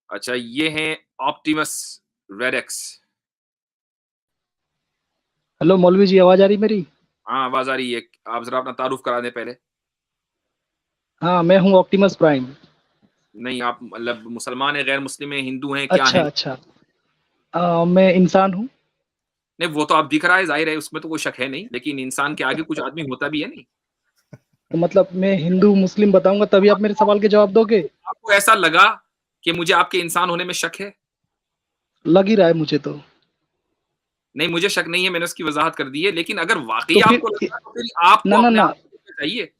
अच्छा, ये हैं ऑप्टिमस रेडेक्स। हेलो मौलवी जी, आवाज आ रही मेरी? हाँ, आवाज़ आ रही है। आप ज़रा अपना तारुफ करा दें पहले। हाँ, मैं हूँ ऑप्टिमस प्राइम। नहीं, आप मतलब मुसलमान हैं, गैर मुस्लिम हैं, हिंदू हैं, क्या अच्छा हैं? अच्छा। मैं इंसान हूँ। नहीं, वो तो अब दिख रहा है, ज़ाहिर है, उसमें तो कोई शक है नहीं, लेकिन इंसान के आगे कुछ आदमी होता भी है नहीं? तो मतलब मैं हिंदू मुस्लिम बताऊंगा तभी आप मेरे सवाल के जवाब दोगे? आपको ऐसा लगा कि मुझे आपके इंसान होने में शक है? लग ही रहा है मुझे तो। नहीं, मुझे शक नहीं है, मैंने उसकी वज़ाहत कर दी है, लेकिन अगर वाक़ई तो फिर आपको लगा तो फिर आपको ना ना अपने ना। आप से पूछना चाहिए।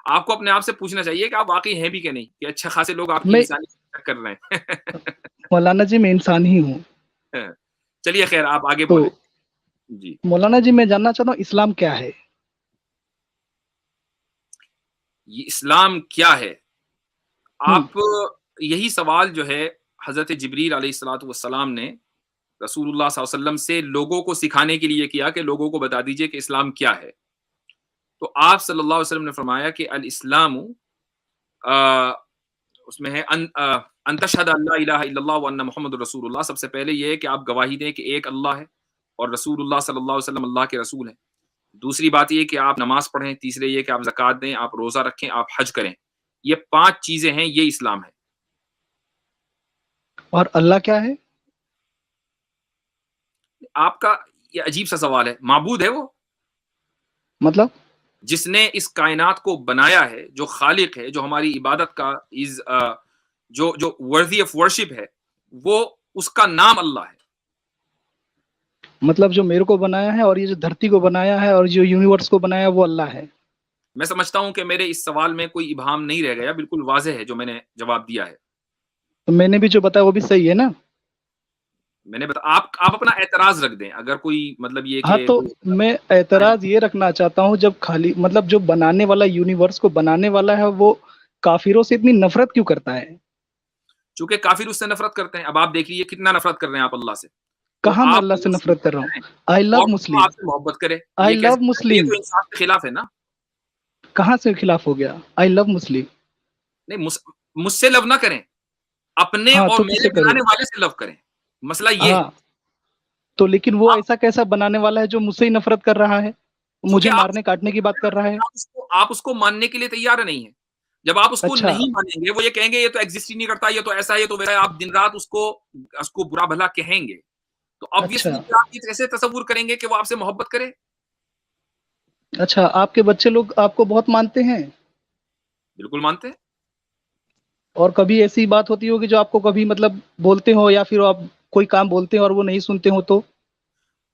आपको अपने आप से पूछना चाहिए कि आप वाक़ई हैं भी कि नहीं? कि अच्छे खासे लोग आपकी मैं इंसानियत पे शक कर रहे हैं। मौलाना जी, मैं इंसान ही हूँ। हाँ, चलिए ख़ैर आप आगे तो बोलें। जी। मौलाना जी, मैं जानना चाहता हूँ इस्लाम क्या है? ये इस्लाम क्या है? हम्म। आप यही सवाल जो है हज़रत जिब्रील अलैहिस्सलातु वस्सलाम ने रसूलुल्लाह सल्लल्लाहु अलैहि वसल्लम से लोगों को सिखाने के लिए किया कि लोगों को बता दीजिए कि इस्लाम क्या है? तो आप सल्लल्लाहु अलैहि वसल्लम ने फरमाया कि अल इस्लामु अ, उसमें है अन तशहद अल्ला इलाहा इल्लल्लाह व अन्ना मुहम्मदुर रसूलुल्लाह। सबसे पहले ये है कि आप गवाही दें कि एक अल्लाह है और रसूलुल्लाह सल्लल्लाहु अलैहि वसल्लम अल्लाह के रसूल हैं। दूसरी बात ये कि आप नमाज़ पढ़ें, तीसरे ये कि आप ज़कात दें, आप रोज़ा रखें, आप हज करें। ये 5 चीज़ें हैं, ये इस्लाम है। और अल्लाह क्या है? आपका ये अजीब-सा सवाल है, माबूद है वो? मतलब जिसने इस कायनात को बनाया है, जो खालिक है, जो हमारी इबादत का जो जो वर्दी ऑफ वर्शिप है, वो उसका नाम अल्लाह है। मतलब जो मेरे को बनाया है और ये जो धरती को बनाया है और जो यूनिवर्स को बनाया है वो अल्लाह है। मैं समझता हूँ कि मेरे इस सवाल में कोई इबाहम नहीं रह गया, बिल्कुल वाज़ेह है जो मैंने जवाब दिया है। तो मैंने भी जो बताया वो भी सही है ना? मैंने बता आप अपना एतराज़ रख दें, अगर कोई मतलब ये हाँ, कि तो कोई मैं ऐतराज़ ये रखना चाहता हूँ, जब खाली मतलब जो बनाने वाला यूनिवर्स को बनाने वाला है वो काफिरों से इतनी नफरत क्यों करता है? चूँकि काफ़िर उससे नफ़रत करते हैं। अब आप देखिए कितना नफ़रत कर रहे हैं आप अल्लाह से। तो कहाँ मैं आप अल्लाह से उससे नफरत कर नफ़रत रहा हूँ? करें आई लव और वो मुस्लिम। आपसे मोहब्बत करे। आई ये कैसे लव होता है? ये मुस्लिम। तो इंसाफ के खिलाफ है ना। कहाँ से खिलाफ हो गया? आई लव मुस्लिम। नहीं मुझसे लव ना करें, अपने हाँ, और तो मेरे किसे करूँ? बनाने वाले से लव करें। मसला ये है। हाँ, तो लेकिन वो आप ऐसा कैसा बनाने वाला है जो मुझसे ही नफरत कर रहा है? चूँकि मुझे आप मारने उसको काटने की बात कर रहा है? आप उसको मानने के लिए तैयार नहीं हैं। जब आप उसको अच्छा, नहीं मानेंगे, वो ये कहेंगे ये तो एक्जिस्ट ही नहीं करता, ये तो ऐसा है, ये तो वैसा है, आप दिन-रात उसको उसको बुरा-भला कहेंगे। तो अच्छा, ऑब्वियसली फिर आप ये कैसे तसव्वुर करेंगे कि वो आपसे मोहब्बत करे? अच्छा, आपके बच्चे लोग आपको बहुत मानते हैं? बिल्कुल मानते हैं। और कभी ऐसी बात होती होगी जो आपको कभी मतलब बोलते हो या फिर आप कोई काम बोलते हो और वो नहीं सुनते हो तो?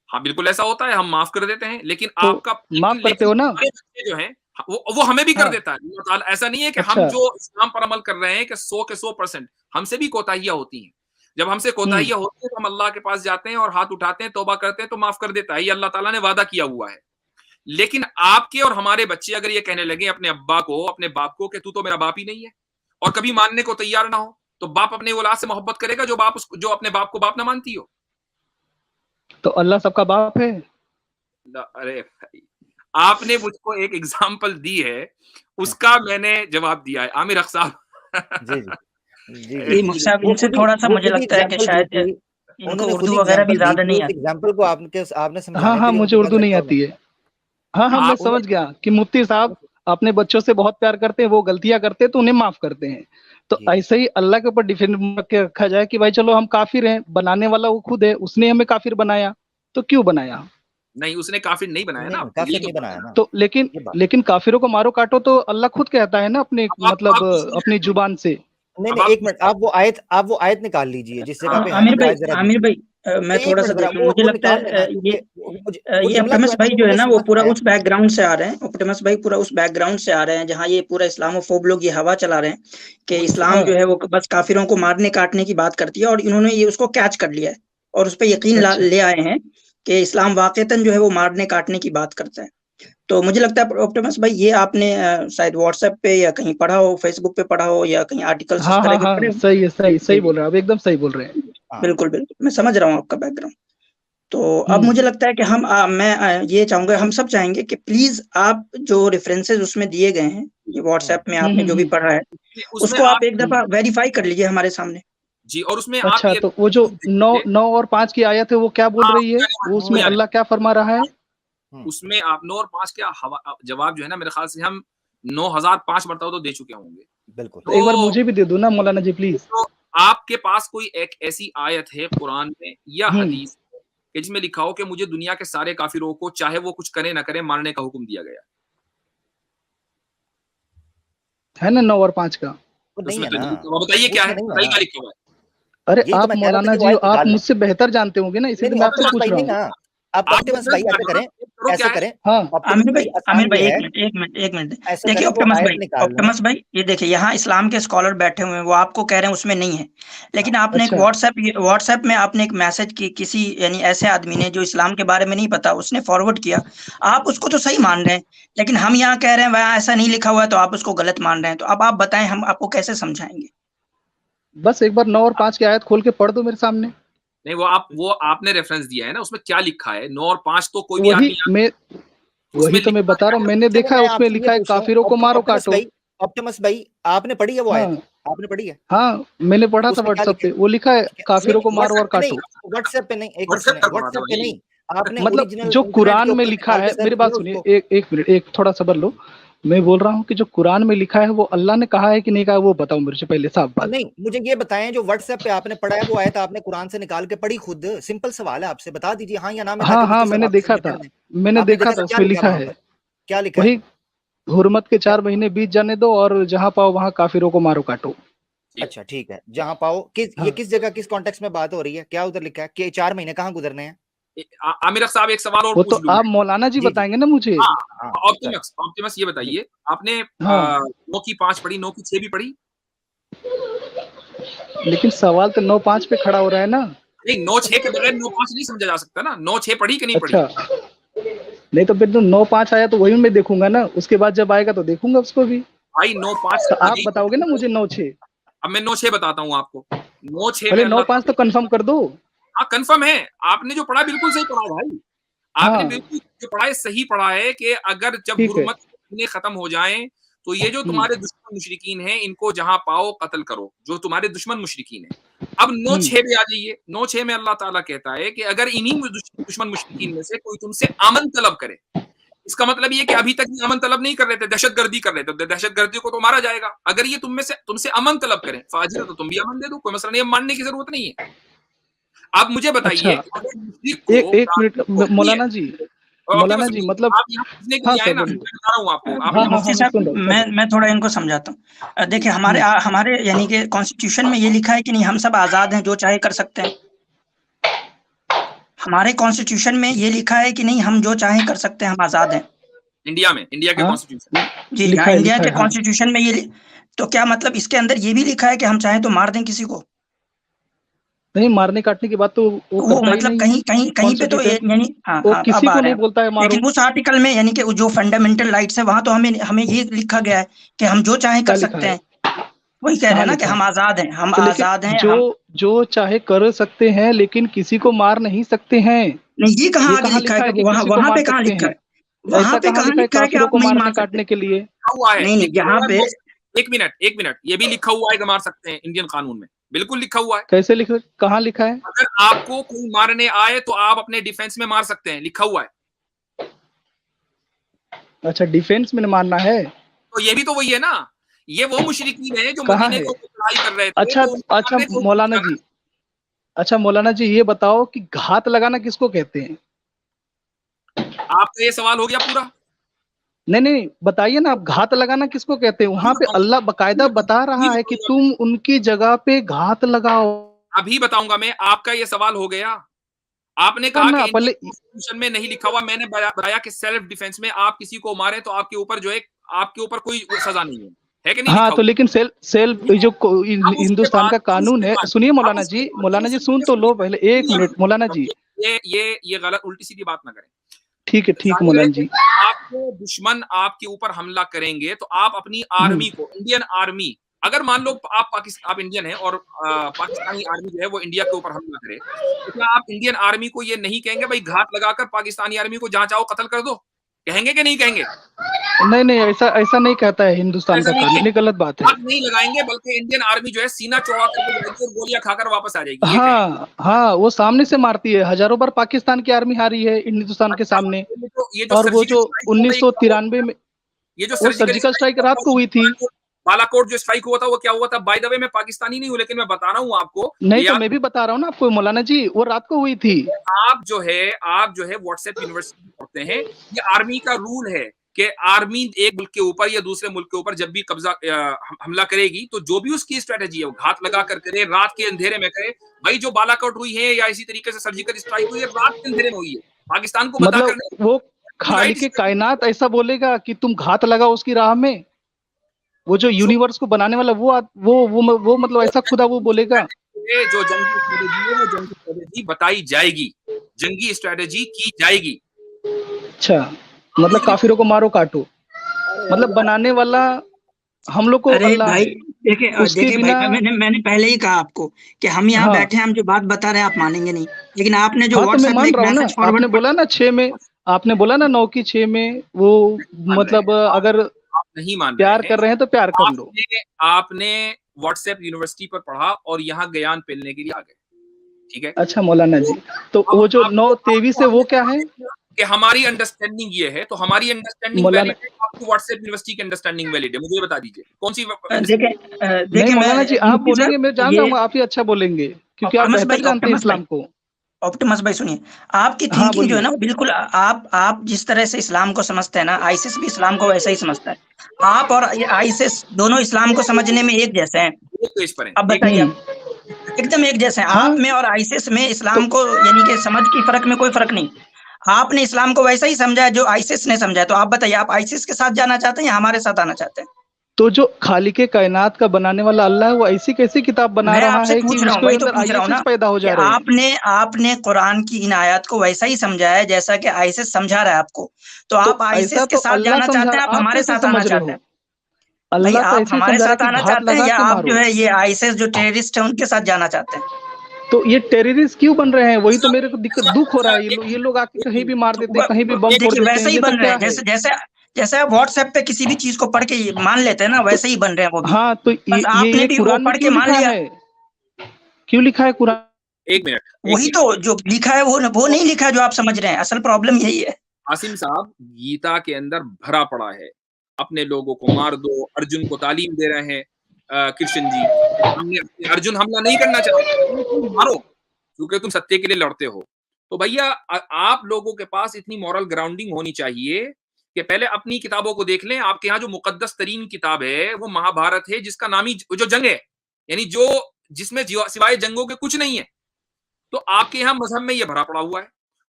हाँ, बिल्कुल ऐसा होता है, हम माफ़ कर देते हैं, लेकिन तो आपका लेकिन माफ़ करते लेकिन हो ना? हमारे बच्चे जो हैं वो हमें भी कर हाँ, देता है। अल्लाह ताला ऐसा नहीं है कि हम अच्छा, जो इस्लाम पर अमल कर रहे हैं कि 100 के 100% हमसे भी कोताहियाँ होती हैं। जब हमसे हुँ, कोताहियाँ होती हैं, तो हम अल्लाह के पास जाते हैं और हाथ उठाते हैं, तौबा करते हैं, तो माफ़ कर देता है। ये अल्लाह ताला ने वादा किया हुआ है। लेकिन आपके और हमारे बच्चे अगर ये कहने लगे अपने अब्बा को, अपने बाप को कि तू तो मेरा बाप ही नहीं है और कभी मानने को तैयार ना हो, तो बाप अपनी औलाद से मोहब्बत करेगा जो अपने बाप को बाप ना मानती हो? तो अल्लाह सबका बाप है? अरे भाई! आपने मुझको एक एग्ज़ाम्पल दी है, उसका मैंने जवाब दिया है। आमिर अख़ जी, जी। साहब जी, जी। जी, मुफ्ती साहब वो इनसे खुद ही थोड़ा-सा वो मुझे खुद ही लगता है कि एग्ज़ाम्पल दी शायद थी। इनको उन्होंने खुद उर्दू ही वगैरह भी एग्ज़ाम्पल दी ज़्यादा थी, नहीं उस आती। एग्ज़ाम्पल को आपने हाँ, समझाने के हाँ, लिए मुझे उनको मैं उर्दू नहीं लगता हूँ आती है। हाँ, हाँ, मैं उन्हें समझ गया कि मुफ्ती साहब अपने बच्चों से बहुत प्यार करते हैं, वो गलतियाँ करते हैं तो उन्हें माफ़ करते हैं। तो जी, ऐसे ही अल्लाह के ऊपर डिपेंड के रखा जाए कि भाई चलो हम काफ़िर हैं, बनाने वाला वो खुद है, उसने हमें काफ़िर बनाया, तो क्यों बनाया? नहीं, उसने काफ़िर नहीं बनाया ना, नहीं, आपके लिए काफ़िर तो नहीं बनाया बनाया ना, ना। तो लेकिन ये बात लेकिन काफ़िरों को मारो काटो तो अल्लाह खुद कहता है ना अपने अब आप मतलब दूसरी अपनी आयत ज़ुबान से। नहीं, अब नहीं, आप 1 मिनट, आप वो आयत निकाल लीजिए, जिस जगह हाँ, पे है ना, आमिर वो भाई आयत ज़रा आमिर दीजिए। भाई मैं नहीं, 1 थोड़ा-सा मिनट ज़रा देखिए मुझे वो लगता निकाल है लेना, क्योंकि मुझे वो ये जुमला जो ऑप्टिमस है ना, भाई वो जो है मुझे ना वो समझ में पूरा आया। उस बैकग्राउंड से आ रहे हैं। ऑप्टिमस भाई पूरा उस बैकग्राउंड से आ रहे हैं जहाँ ये पूरा इस्लामोफोब लोग ये हवा चला रहे हैं कि वो इस्लाम हाँ, जो है वो बस काफिरों को मारने काटने की बात करती है और इन्होंने ये उसको कैच कर लिया है और उस पे यकीन अच्छा। ले आए हैं कि इस्लाम वाक़तन जो है वो मारने काटने की बात करता है। तो मुझे लगता है ऑप्टिमस भाई ये आपने शायद व्हाट्सएप पे या कहीं पढ़ा हो, फेसबुक पे पढ़ा हो या कहीं आर्टिकल्स इस हाँ, तरह हाँ, के पढ़े हाँ, हो? सही है, सही जी, सही बोल रहे हैं आप, एकदम सही बोल रहे हैं। हाँ, बिल्कुल, बिल्कुल। मैं समझ रहा हूँ आपका बैकग्राउंड। तो अब हुँ, मुझे लगता है कि मैं ये चाहूँगा हम सब चाहेंगे कि प्लीज़ आप जो रेफ़रेंसेस उसमें दिए गए हैं, ये हुँ, व्हाट्सएप में हुँ, आपने हुँ, जो भी हुँ, पढ़ा है, उसमें उसको आप आप एक हुँ। दफ़ा वेरीफ़ाई कर लीजिए हमारे सामने। जी, और उसमें आप अच्छा, ये तो वो जो 9 देखिए, 9 और 5 की आयत है वो क्या बोल हाँ, रही है? वो उसमें यानी अल्लाह क्या फरमा रहा है? उसमें आप 9 और 5 का जवाब जो है ना, मेरे ख्याल से हम 9005 मरतबा तो दे चुके होंगे। बिल्कुल। तो एक बार तो मुझे भी दे दो ना मौलाना जी प्लीज़। तो आपके पास कोई एक ऐसी आयत है कुरान में या हुँ, हदीस में कि जिसमें लिखा हो कि मुझे दुनिया के सारे काफिरों को चाहे वो कुछ करें ना करें मारने का हुक्म दिया गया? है ना 9 और 5 का? वो नहीं उसमें है तो ना, नहीं लिखा हुआ, बताइए क्या उसमें है? नहीं है बताइए ना। क्या लिखा हुआ है? अरे यही तो आप मैं कह रहा था मौलाना कि वो जी आयत आप निकाल लें। मुझसे बेहतर जानते होंगे ना, नहीं, इसीलिए नहीं, मैं आपसे ऑप्टिमस पूछ भाई रहा नहीं हूँ। ना, आप आप ऑप्टिमस रेफरेंस भाई ऐसे बताना, करें, करो क्या ऐसे है? करें, हाँ, ऑप्टिमस भाई आमिर आसान भाई ये एक है, मिनट एक मिनट एक मिनट ऐसे देखिए करें वो ऑप्टिमस आयत भाई, निकाल लें। ऑप्टिमस भाई ये देखिए यहाँ इस्लाम के स्कॉलर बैठे हुए हैं, वो आपको कह रहे हैं उसमें नहीं है, लेकिन आपने एक अच्छा, व्हाट्सएप में आपने एक मैसेज की किसी यानी ऐसे आदमी ने जो इस्लाम के बारे में नहीं पता, उसने फॉरवर्ड किया, आप उसको तो सही मान रहे हैं, लेकिन हम यहाँ कह रहे हैं वहाँ ऐसा नहीं लिखा हुआ है तो आप उसको गलत मान रहे हैं, तो अब आप बताएं हम आपको कैसे समझाएंगे? बस एक बार 9 और 5 की आयत खोल के पढ़ दो मेरे सामने। नहीं, वो आपने रेफरेंस दिया है ना, उसमें क्या लिखा है? 9 और 5 तो कोई भी वही आदमी मैं उसमें वही तो मैं लिखा बता है। रहा हूँ, मैंने चलो देखा है मैं उसमें आपसे ये लिखा है पूछ रहा हूँ, काफिरों को मारो काटो। ऑप्टिमस भाई आपने पढ़ी है वो आयत? हाँ, आपने पढ़ी है? हाँ, मैंने पढ़ा था उसमें क्या व्हाट्सएप लिखा पे, वो लिखा है है? काफिरों को नहीं, मारो और काटो। व्हाट्सएप पे नहीं, एक मिनट व्हाट्सएप सुने, पर पढ़ा था व्हाट्सएप पे भाई। नहीं, आपने मतलब ओरिजिनल जो इंटरनेट के कुरान में ऊपर लिखा निकाल के है, मेरी सर्च बात किया सुनिए, उसको। एक मिनट, एक थोड़ा सब्र लो। मैं बोल रहा हूँ कि जो कुरान में लिखा है वो अल्लाह ने कहा है कि नहीं कहा है, वो बताओ मेरे से पहले साफ बात। नहीं, मुझे ये बताएं जो व्हाट्सएप पे आपने पढ़ा है वो आयत आपने कुरान से निकाल के पढ़ी खुद? सिंपल सवाल है, आपसे बता दीजिए हाँ या ना में, हाँ, ताकि हाँ, मुफ्ती साहब मैंने आपसे देखा निपट था, लें। मैंने आपने देखा देखा था, था, क्या उसमें लिखा है लिखा वहां है पर? क्या लिखा है? वही हुर्मत के क्या? 4 महीने बीत जाने दो और जहाँ पाओ वहाँ काफिरों को मारो काटो। ठीक। अच्छा ठीक है, जहां पाओ ये हाँ, किस जगह किस कॉन्टेक्स्ट में बात हो रही है? क्या उधर लिखा है कि 4 महीने कहाँ गुजरने हैं? आमिर साहब एक सवाल और वो तो पूछ लूँ आप मैं? मौलाना जी जी जी, बताएंगे ना मुझे। हाँ, हाँ चलो ऑप्टिमस ये जी बताइए, आपने हाँ, 9 की 5 पढ़ी, 9 की 6 भी पढ़ी? लेकिन सवाल तो 9-5 पे खड़ा हो रहा है ना। नहीं, 9-6 के बगैर 9-5 नहीं समझा जा सकता ना, 9-6 पढ़ी कि नहीं पढ़ी? अच्छा, नहीं तो फिर तो 9-5 आया तो वही मैं देखूंगा ना, उसके बाद जब आएगा तो देखूंगा उसको भी। भाई 9-5 तो आ आप गई बताओगे ना तो मुझे 9-6, अब मैं 9-6 बताता हूँ आपको। 9-6 में पहले अल्लाह 9-5 तो ताला, कंफर्म कर दो। हाँ, कन्फर्म है। आपने जो पढ़ा बिल्कुल सही पढ़ा है भाई। आपने हाँ, बिल्कुल जो पढ़ा है सही पढ़ा है कि अगर जब ठीक है। हुर्मत खत्म हो जाएँ, तो ये जो हुँ, तुम्हारे दुश्मन मुशरिकीन हैं, इनको जहाँ पाओ कत्ल करो, जो तुम्हारे दुश्मन मुशरिकीन हैं। अब हुँ, 9-6 पे आ जाइए, 9-6 में अल्लाह ताला कहता है कि अगर इन्हीं दुश्मन मुशरिकीन में से कोई तुमसे अमन तलब करे, इसका मतलब ये है कि अभी तक ये अमन तलब नहीं कर रहे थे, दहशतगर्दी कर रहे थे, दहशतगर्दी को तो मारा जाएगा। अगर ये तुमसे अमन तलब करें, फाजिर तो तुम भी अमन दे दो, कोई मसला नहीं है, मानने की ज़रूरत नहीं है। आप मुझे बताइए अच्छा, कि अगर मुशरिक एक को, एक मिनट काफिर को नहीं है, मौलाना ऑप्टिमस जी भाई, मतलब आप यहाँ पूछने के हाँ लिए आए सर ना, मैं बोलिए। बता रहा हूँ आपको, आप हाँ, यहाँ हाँ, हाँ, मुफ्ती मैं साहब सुन रहा हूँ, सर। मैं थोड़ा इनको समझाता हूँ। देखिए हुँ, हमारे यानी कि कॉन्स्टिट्यूशन में ये लिखा है कि नहीं हम सब आज़ाद हैं, जो चाहे कर सकते हैं। हमारे कॉन्स्टिट्यूशन में ये लिखा है कि नहीं हम जो चाहे कर सकते हैं, हम आज़ाद हैं। इंडिया के हाँ, कॉन्स्टिट्यूशन में। जी हाँ, इंडिया लिखा के है, हाँ। कॉन्स्टिट्यूशन में तो क्या मतलब इसके अंदर ये भी लिखा है कि हम चाहे तो मार दें किसी को? नहीं, मारने काटने की बात तो वो वो करता ही मतलब नहीं है कहीं कहीं कहीं पे तो कॉन्स्टिट्यूशन। यानी हाँ वो हाँ अब किसी आ को रहे नहीं हैं। बोलता है मारो। लेकिन उस आर्टिकल में यानी कि जो फंडामेंटल राइट्स है वहां तो हमें हमें ये लिखा गया है कि हम जो चाहे क्या कर लिखा सकते है? हैं। वही कह रहे कहाँ हैं ना कि लिखा हम है? आजाद हैं, हम तो लेकिन आजाद हैं जो हम। जो चाहे कर सकते हैं लेकिन किसी को मार नहीं सकते हैं। नहीं ये कहाँ ये आगे कहाँ लिखा है लिखा है कि कि वहां किसी को वहां मार पे कहाँ सकते लिखा हैं? है? वहां ऐसा पे कहाँ कहाँ लिखा है लिखा है कि काफिरों आप को नहीं मारने मार सकते? काटने के लिए? लिखा हुआ है, नहीं नहीं लिखा यहाँ हुआ पे है। 1 मिनट, ये भी लिखा हुआ है कि मार सकते हैं इंडियन कानून में, बिल्कुल लिखा हुआ है। कैसे लिखा, कहाँ लिखा है? अगर आपको कोई मारने आए तो आप अपने डिफेंस में मार सकते हैं, लिखा हुआ है। अच्छा, डिफेंस में मारना है। तो ये भी तो वही है ना, ये वो मुशरिकीन है जो कहाँ मदीने है? के ऊपर चढ़ाई कर रहे थे, अच्छा, तो उनको अच्छा मारने का हुक्म मौलाना दिया ना। जी, अच्छा मौलाना जी ये बताओ कि घात लगाना किसको कहते हैं? आपका ये सवाल हो गया पूरा? नहीं, नहीं, बताइए ना आप, घात लगाना किसको कहते हैं? अभी वहाँ पे बताऊंगा, अल्लाह बकायदा बता अभी रहा है कि बताऊंगा मैं, तुम उनकी जगह पे घात लगाओ। अभी बताऊंगा मैं। आपका ये सवाल हो गया। आपने कहा ना कि इंडियन पहले कॉन्स्टिट्यूशन में नहीं लिखा हुआ, मैंने बताया कि सेल्फ डिफेंस में आप किसी को मारे तो आपके ऊपर जो है, आपके ऊपर कोई सजा नहीं है कि नहीं हाँ, लिखा तो हुआ? लेकिन सेल्फ जो हिंदुस्तान का कानून है, सुनिए अब मौलाना उसके जी, बाद मौलाना जी सुन तो लो पहले, एक मिनट मौलाना जी। ये गलत उल्टी सीधी बात ना करें। ठीक है, ठीक जाहिर है मौलाना कि जी। आपके दुश्मन आपके ऊपर हमला करेंगे तो आप अपनी हम्म, आर्मी को, इंडियन आर्मी, अगर मान लो आप इंडियन हैं और पाकिस्तानी आर्मी जो है वो इंडिया के ऊपर हमला करे, तो क्या आप इंडियन आर्मी को ये नहीं कहेंगे भाई घात लगाकर पाकिस्तानी आर्मी को जहां चाहो कत्ल कर दो? कहेंगे कि नहीं कहेंगे? नहीं नहीं, ऐसा ऐसा नहीं कहता है हिंदुस्तान ऐसा का नहीं कानून, है, ये गलत बात है। हाथ नहीं लगाएंगे, बल्कि इंडियन आर्मी जो है सीना चौड़ा करके जाएगी और गोलियां खाकर वापस आ जाएगी, ये कहें। हाँ हाँ, वो सामने से मारती है, हजारों बार पाकिस्तान की आर्मी हारी है हिंदुस्तान के अच्छा, सामने। ये जो और वो सर्जिकल जो स्ट्राइक हुआ था, ये क्या हुआ? 1993 में, ये जो वो सर्जिकल सर्जिकल स्ट्राइक स्ट्राइक हुआ रात था, को हुई थी। बालाकोट जो स्ट्राइक हुआ था, वो क्या हुआ था? बाय द वे, मैं पाकिस्तानी नहीं हूं, लेकिन मैं बता रहा हूं आपको, नहीं ये तो याद, मैं भी बता रहा हूँ ना आपको मौलाना जी, वो रात को हुई थी। आप जो है व्हाट्सएप यूनिवर्सिटी में पढ़ते हैं, ये आर्मी का रूल है कि आर्मी एक मुल्क के ऊपर या दूसरे मुल्क के ऊपर जब भी कब्जा हमला करेगी, तो जो भी उसकी स्ट्रेटेजी है, वो घात लगा कर करे, रात के अंधेरे में करे। भाई जो बालाकोट हुई है या इसी तरीके से सर्जिकल स्ट्राइक हुई है, रात के अंधेरे में हुई है, पाकिस्तान को बता कर मतलब नहीं। वो अपनी राइट खालिक कायनात ऐसा बोलेगा कि तुम घात लगाओ उसकी राह में? वो जो यूनिवर्स को बनाने वाला वो मतलब ऐसा खुदा वो बोलेगा? जो जंगी स्ट्रेटेजी है, वो जंगी स्ट्रेटेजी बताई जाएगी, जंगी स्ट्रेटेजी की जाएगी। अच्छा, मतलब काफिरों को मारो काटो, मतलब बनाने वाला हम लोग को अरे अल्लाह भाई है, देखिए उसके देखिए भाई, बिना। मैंने पहले ही कहा आपको कि हम यहाँ हाँ बैठे हैं, हम जो बात बता रहे हैं आप मानेंगे नहीं, लेकिन आपने जो हाँ, तो मैं व्हाट्सएप में मान एक रहा हूँ ना, मैसेज आपने फॉरवर्ड बोला ना 6 में, आपने बोला ना 9 की 6 में वो, मान रहे मतलब हैं अगर आप नहीं मान रहे प्यार हैं। कर रहे हैं तो प्यार कर लो। आपने व्हाट्सएप यूनिवर्सिटी पर पढ़ा और यहाँ ज्ञान पेलने के लिए आ गए, ठीक है? अच्छा मौलाना तो जी, तो अब वो जो आपको 9:23 आपको है वो हमने क्या कहा है कि हमारी अंडरस्टैंडिंग ये है, तो हमारी अंडरस्टैंडिंग मौलाना? वैलिड है, आपकी व्हाट्सएप यूनिवर्सिटी की अंडरस्टैंडिंग वैलिड है, मुझे ये बता दीजिए कौन सी देखें नहीं देखिए मैं मौलाना जी, आप मुफ्ती साहब बोलेंगे मैं जान ये जाऊंगा, आप ही अच्छा बोलेंगे, क्योंकि आप बेहतर जानते हैं इस्लाम को। ऑप्टिमस भाई सुनिए, आपकी हाँ थिंकिंग जो है बोलिए। ना बिल्कुल आप जिस तरह से इस्लाम को समझते हैं ना, आईसिस भी इस्लाम को वैसा ही समझता है। आप और ये आईसिस दोनों इस्लाम को समझने में एक जैसे हैं। एक पेज पर है, अब एक बताइए हम्म, आप एकदम एक जैसे हैं, हाँ आप में और आईसिस में तो इस्लाम को यानी कि समझ की फर्क में कोई फर्क नहीं। आपने इस्लाम को वैसा ही समझा है जो आईसिस ने समझा है। तो आप बताइए, आप आईसिस के साथ जाना चाहते हैं या हमारे साथ आना चाहते हैं? तो जो खालिक कायनात का बनाने वाला अल्लाह है, वो ऐसी कैसी किताब बना मैं रहा आपसे है कि पूछ रहा हूँ, उसके वही तो अंदर पूछ रहा हूँ आईएसएस ना पैदा हो कि जा रहे हैं? आपने कुरान की इन आयत को वैसा ही समझा है जैसा कि आईसिस समझा रहा है आपको। तो तो आप ऐसा आईसिस तो के साथ अल्लाह जाना समझा चाहते हैं, रहा, आप आप हमारे कैसे साथ आना समझ रहे चाहते हो? हैं? भाई अल्लाह तो आप ऐसे ही हमारे समझा रहा है साथ कि आना घात चाहते हैं लगा या के आप जो मारो। है ये आईसिस जो टेररिस्ट है उनके साथ जाना चाहते हैं? तो ये टेररिस्ट क्यों बन रहे हैं? वही तो मेरे को दुख हो रहा है। एक ये लोग आके एक कहीं भी मिनट, मार तो देते हैं, कहीं भी बम फोड़ देखिए देते हैं, वैसे ही ये बन सब रहे क्या हैं, है? जैसे जैसे जैसे आप व्हाट्सएप पे किसी भी चीज को पढ़ के मान लेते हैं ना, तो वैसे ही बन रहे हैं वो भी। हाँ, तो बस आपने ये भी वो कुरान में पढ़ के क्यों मान लिखा लिया। है? क्यों लिखा है कुरान? एक मिनट, एक वही मिनट। तो जो लिखा है वो नहीं लिखा है जो आप समझ रहे हैं, असल प्रॉब्लम यही है। आसिम साहब, गीता के अंदर भरा पड़ा है, अपने लोगों को मार दो, अर्जुन को तालीम दे रहे हैं कृष्ण जी। हमने अर्जुन हमला नहीं करना चाहते, तुम मारो, क्योंकि तुम सत्य के लिए लड़ते हो। तो भैया आप लोगों के पास इतनी मॉरल ग्राउंडिंग होनी चाहिए कि पहले अपनी किताबों को देख लें। आपके यहाँ जो मुकद्दस तरीन किताब है, वो महाभारत है, जिसका नाम ही जो जंग है, यानी जो जिसमें सिवाय जंगों के कुछ नहीं है। तो आपके यहाँ मजहब में ये भरा पड़ा हुआ है,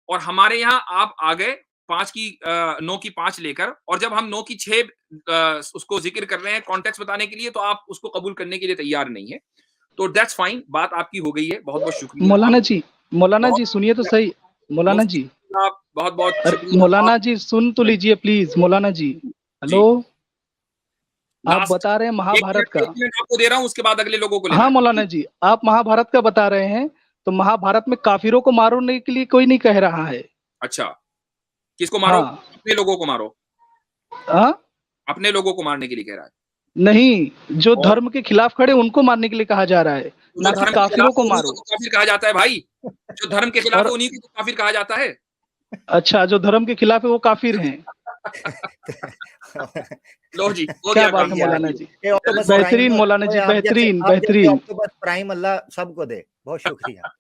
और हमारे यहाँ आप आ गए 9 की 5 लेकर, और जब हम 9 की 6 उसको जिक्र कर रहे हैं कॉन्टेक्स्ट बताने के लिए, तो आप उसको कबूल करने के लिए तैयार नहीं है। तो दैट्स फाइन, बात आपकी हो गई है, बहुत बहुत शुक्रिया। मौलाना बहुत जी सुनिए तो सही। मौलाना मुफ्ती जी, साहब, बहुत बहुत अरे शुक्रिया। मौलाना जी सुन तो लीजिए please. Maulana ji, ji, hello, आप लास्ट बता रहे हैं महाभारत का। 1 मिनट आपको दे रहा हूं, उसके बाद अगले लोगों को लेना हाँ है। मौलाना जी, आप महाभारत का बता रहे हैं, तो महाभारत में काफिरों को मारने के लिए कोई नहीं कह रहा है। अच्छा, किसको मारो? हाँ अपने लोगों को मारो, हाँ, अपने लोगों को मारने के लिए कह रहा है। नहीं, जो और धर्म के खिलाफ खड़े उनको मारने के लिए कहा जा रहा है, जो ना कि धर्म के खिलाफ काफिरों है को उन्हीं को मारो। तो काफिर कहा जाता है भाई, जो धर्म के खिलाफ है और उन्हीं को तो काफिर कहा जाता है। अच्छा, जो धर्म के खिलाफ है वो काफिर हैं। लो जी, हो क्या गया बात काम। है बढ़िया मौलाना है। जी, ये ऑक्टोपस बेहतरीन प्राइम, मौलाना जी, ओए बेहतरीन आप जैसे बेहतरीन। ऑक्टोपस प्राइम अल्लाह सबको दे। बहुत शुक्रिया।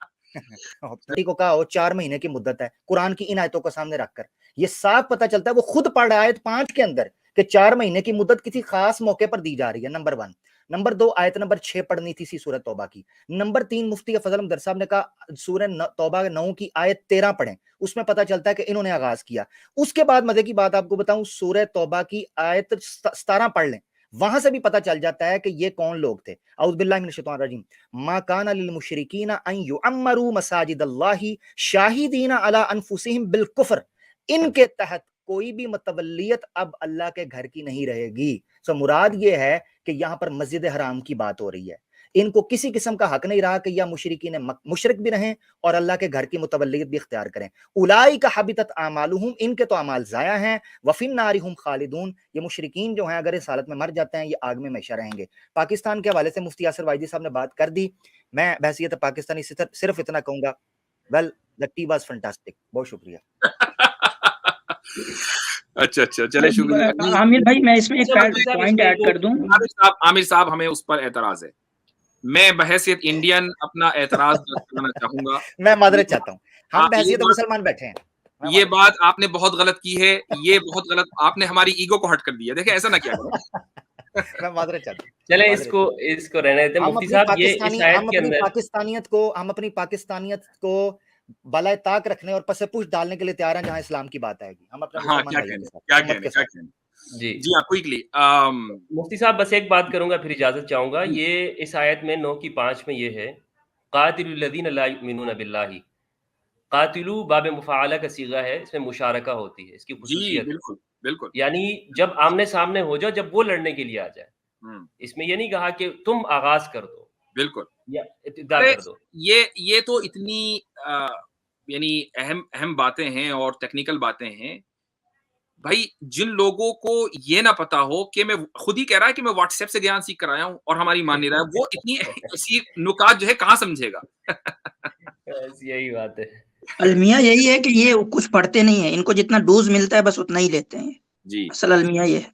को कहा हो 4 महीने की मुद्दत है, कुरान की इन आयतों को सामने रखकर ये साफ पता चलता है, वो खुद पढ़ रहा है आयत 5 के अंदर कि 4 महीने की मुद्दत किसी खास मौके पर दी जा रही है, नंबर 1। नंबर 2, आयत नंबर 6 पढ़नी थी सूरह तौबा की। नंबर 3, मुफ्ती फजल अहमद साहब ने कहा सूरह तौबा 9 की आयत 13 पढ़ें, उसमें पता चलता है कि इन्होंने आगाज किया। उसके बाद मजे की बात आपको बताऊं, सूरह तौबा की आयत 17 पढ़ लें, वहां से भी पता चल जाता है कि ये कौन लोग थे। औज़ु बिल्लाहि मिनश शैतानिर रजीम। मा काना लिल मुशरिकीना अन युअम्मरू मसाजिदल्लाहि शाहिदीना अला अनफुसिहिम बिल कुफ्र। इनके तहत कोई भी मतवल्लियत अब अल्लाह के घर की नहीं रहेगी। सो मुराद ये है कि यहाँ पर मस्जिद हराम की बात हो रही है। इनको किसी किस्म का हक नहीं रहा कि या मुशरिकीन मुशरिक भी रहें और अल्लाह के घर की मुतवल्लियत भी इख्तियार करें। उलाई का हबितत आमालुहुम, इनके तो अमाल जाया हैं, वफिन नारिहुम खालिदून, ये मुशरिकीन जो हैं अगर इस हालत में मर जाते हैं ये आग में हमेशा रहेंगे। पाकिस्तान के हवाले से मुफ्ती यासिर वाइदी साहब ने बात कर दी। मैं बहसियत पाकिस्तानी सिर्फ इतना कहूंगा, well the tea was fantastic. बहुत शुक्रिया। अच्छा चले शुक्रिया। आमिर भाई मैं इसमें एक पॉइंट ऐड कर दूं। आमिर साहब हमें उस पर एतराज है, मैं बहैसियत इंडियन अपना एतराज करना चाहूंगा। मैं मादरत चाहता हूँ, हम बहसियत मुसलमान बैठे हैं। ये बात आपने बहुत गलत की है, ये बहुत गलत, आपने हमारी ईगो को हर्ट कर दिया। देखिए ऐसा ना क्या करो। मैं मादरत चाहता हूँ। चले इसको रहने देते। मुफ्ती साहब ये इस आयत के अंदर हम अपनी पाकिस्तानियत को बलाए ताक रखने और पसे-पुश डालने के लिए तैयार हैं जहां इस्लाम की बात आएगी। हम अपने हाँ, क्या कहने जी हाँ, क्विकली मुफ्ती साहब बस एक बात करूंगा फिर इजाजत चाहूंगा। ये इस आयत में 9 की 5 में ये है, कातिलुल लज़ीना ला युमिनूना बिल्लाहि। कातिलू बाब मुफ़ाअला का सीगा है, इसमें मुशारका होती है, इसकी खुसूसियत। बिल्कुल यानी जब आमने सामने हो जाओ, जब वो लड़ने के लिए आ जाए। इसमें ये नहीं कहा कि तुम आगाज कर दो, बिल्कुल, या इब्तिदा कर दो। ये तो इतनी यानी अहम बातें हैं और टेक्निकल बातें हैं भाई। जिन लोगों को ये ना पता हो कि मैं खुद ही कह रहा है कि मैं व्हाट्सएप से ज्ञान सीख कर आया हूं और हमारी मान नहीं रहा है, वो इतनी ऐसी नुकात जो है कहां समझेगा। यही बात है। अलमिया यही है कि ये कुछ पढ़ते नहीं है, इनको जितना डोज मिलता है बस उतना ही लेते हैं। जी, असल अलमिया ये है।